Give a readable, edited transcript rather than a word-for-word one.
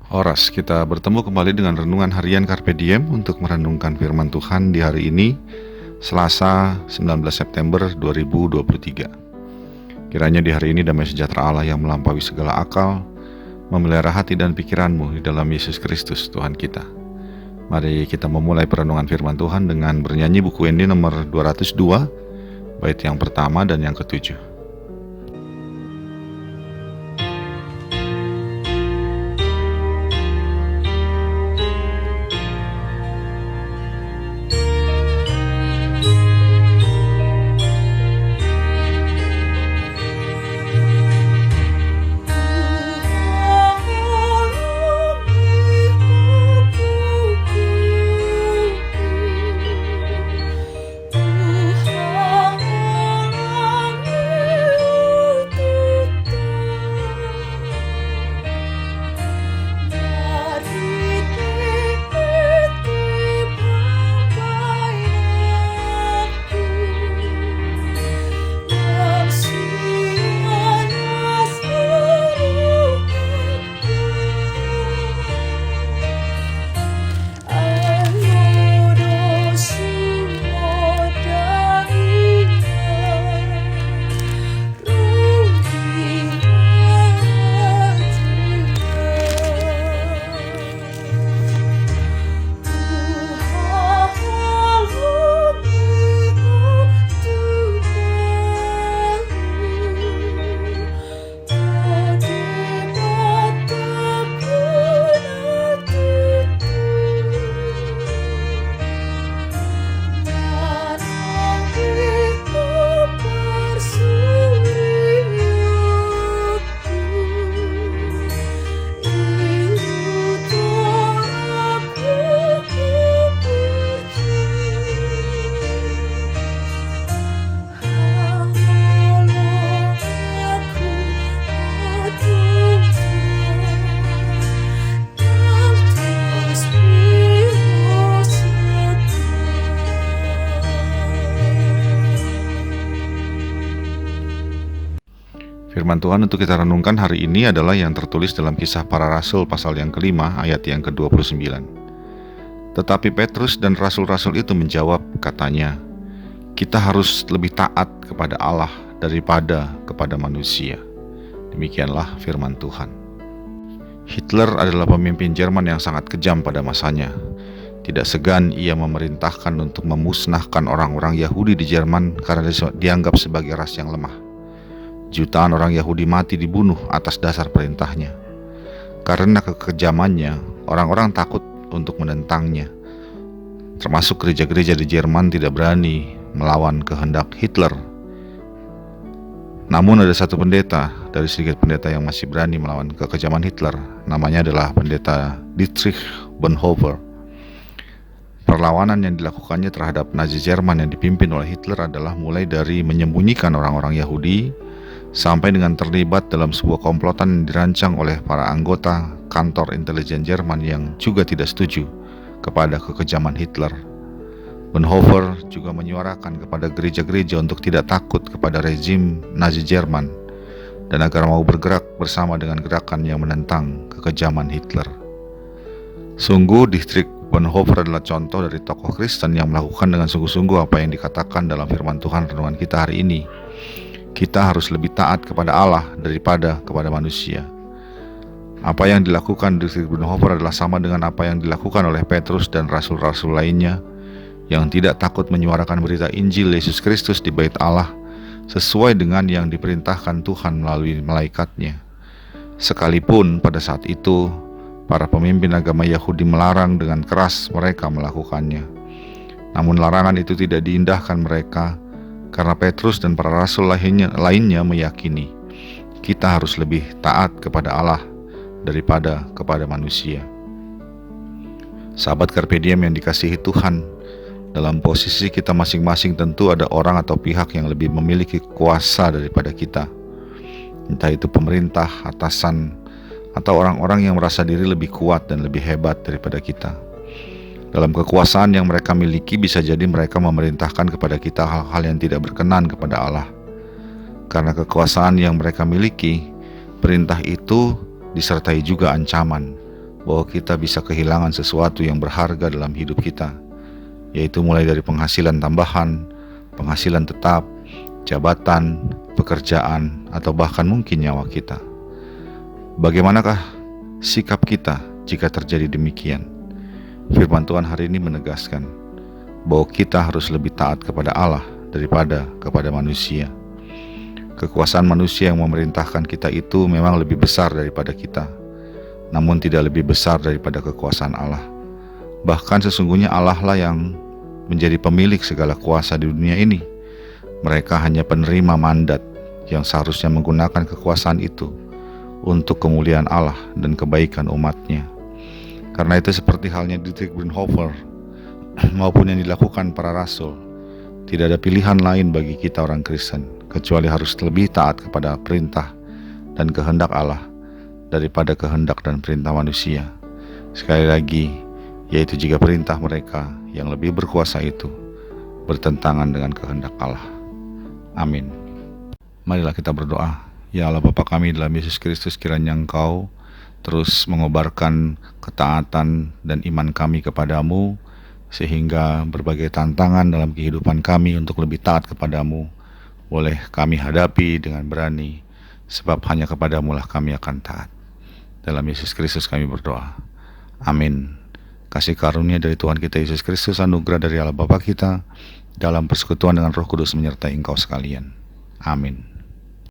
Horas, kita bertemu kembali dengan renungan harian Carpe Diem untuk merenungkan firman Tuhan di hari ini, Selasa 19 September 2023. Kiranya di hari ini damai sejahtera Allah yang melampaui segala akal, memelihara hati dan pikiranmu di dalam Yesus Kristus Tuhan kita. Mari kita memulai perenungan firman Tuhan dengan bernyanyi buku Wendy nomor 202, bait yang pertama dan yang ketujuh. Firman Tuhan untuk kita renungkan hari ini adalah yang tertulis dalam Kisah Para Rasul pasal yang kelima ayat yang ke-29. Tetapi Petrus dan rasul-rasul itu menjawab, katanya, kita harus lebih taat kepada Allah daripada kepada manusia. Demikianlah firman Tuhan. Hitler adalah pemimpin Jerman yang sangat kejam pada masanya. Tidak segan ia memerintahkan untuk memusnahkan orang-orang Yahudi di Jerman karena dianggap sebagai ras yang lemah. Jutaan orang Yahudi mati dibunuh atas dasar perintahnya. Karena kekejamannya, orang-orang takut untuk menentangnya. Termasuk gereja-gereja di Jerman tidak berani melawan kehendak Hitler. Namun ada satu pendeta dari sedikit pendeta yang masih berani melawan kekejaman Hitler. Namanya adalah pendeta Dietrich Bonhoeffer. Perlawanan yang dilakukannya terhadap Nazi Jerman yang dipimpin oleh Hitler adalah mulai dari menyembunyikan orang-orang Yahudi sampai dengan terlibat dalam sebuah komplotan yang dirancang oleh para anggota kantor intelijen Jerman yang juga tidak setuju kepada kekejaman Hitler. Bonhoeffer juga menyuarakan kepada gereja-gereja untuk tidak takut kepada rezim Nazi Jerman dan agar mau bergerak bersama dengan gerakan yang menentang kekejaman Hitler. Sungguh Dietrich Bonhoeffer adalah contoh dari tokoh Kristen yang melakukan dengan sungguh-sungguh apa yang dikatakan dalam firman Tuhan renungan kita hari ini. Kita harus lebih taat kepada Allah daripada kepada manusia. Apa yang dilakukan Dietrich Bonhoeffer adalah sama dengan apa yang dilakukan oleh Petrus dan rasul-rasul lainnya yang tidak takut menyuarakan berita Injil Yesus Kristus di bait Allah sesuai dengan yang diperintahkan Tuhan melalui malaikatnya. Sekalipun pada saat itu para pemimpin agama Yahudi melarang dengan keras mereka melakukannya. Namun larangan itu tidak diindahkan mereka karena Petrus dan para rasul lainnya meyakini kita harus lebih taat kepada Allah daripada kepada manusia. Sahabat Carpe Diem yang dikasihi Tuhan, dalam posisi kita masing-masing tentu ada orang atau pihak yang lebih memiliki kuasa daripada kita. Entah itu pemerintah, atasan, atau orang-orang yang merasa diri lebih kuat dan lebih hebat daripada kita. Dalam kekuasaan yang mereka miliki, bisa jadi mereka memerintahkan kepada kita hal-hal yang tidak berkenan kepada Allah. Karena kekuasaan yang mereka miliki, perintah itu disertai juga ancaman bahwa kita bisa kehilangan sesuatu yang berharga dalam hidup kita, yaitu mulai dari penghasilan tambahan, penghasilan tetap, jabatan, pekerjaan, atau bahkan mungkin nyawa kita. Bagaimanakah sikap kita jika terjadi demikian? Firman Tuhan hari ini menegaskan bahwa kita harus lebih taat kepada Allah daripada kepada manusia. Kekuasaan manusia yang memerintahkan kita itu memang lebih besar daripada kita, namun tidak lebih besar daripada kekuasaan Allah. Bahkan sesungguhnya Allah lah yang menjadi pemilik segala kuasa di dunia ini. Mereka hanya penerima mandat yang seharusnya menggunakan kekuasaan itu untuk kemuliaan Allah dan kebaikan umatnya. Karena itu seperti halnya Dietrich Bonhoeffer maupun yang dilakukan para rasul, tidak ada pilihan lain bagi kita orang Kristen kecuali harus lebih taat kepada perintah dan kehendak Allah daripada kehendak dan perintah manusia. Sekali lagi, yaitu jika perintah mereka yang lebih berkuasa itu bertentangan dengan kehendak Allah. Amin. Marilah kita berdoa. Ya Allah Bapa kami dalam Yesus Kristus, kiranya Engkau terus mengobarkan ketaatan dan iman kami kepadamu, sehingga berbagai tantangan dalam kehidupan kami untuk lebih taat kepadamu boleh kami hadapi dengan berani, sebab hanya kepadamu lah kami akan taat. Dalam Yesus Kristus kami berdoa. Amin. Kasih karunia dari Tuhan kita Yesus Kristus, anugerah dari Allah Bapa kita, dalam persekutuan dengan Roh Kudus menyertai engkau sekalian. Amin.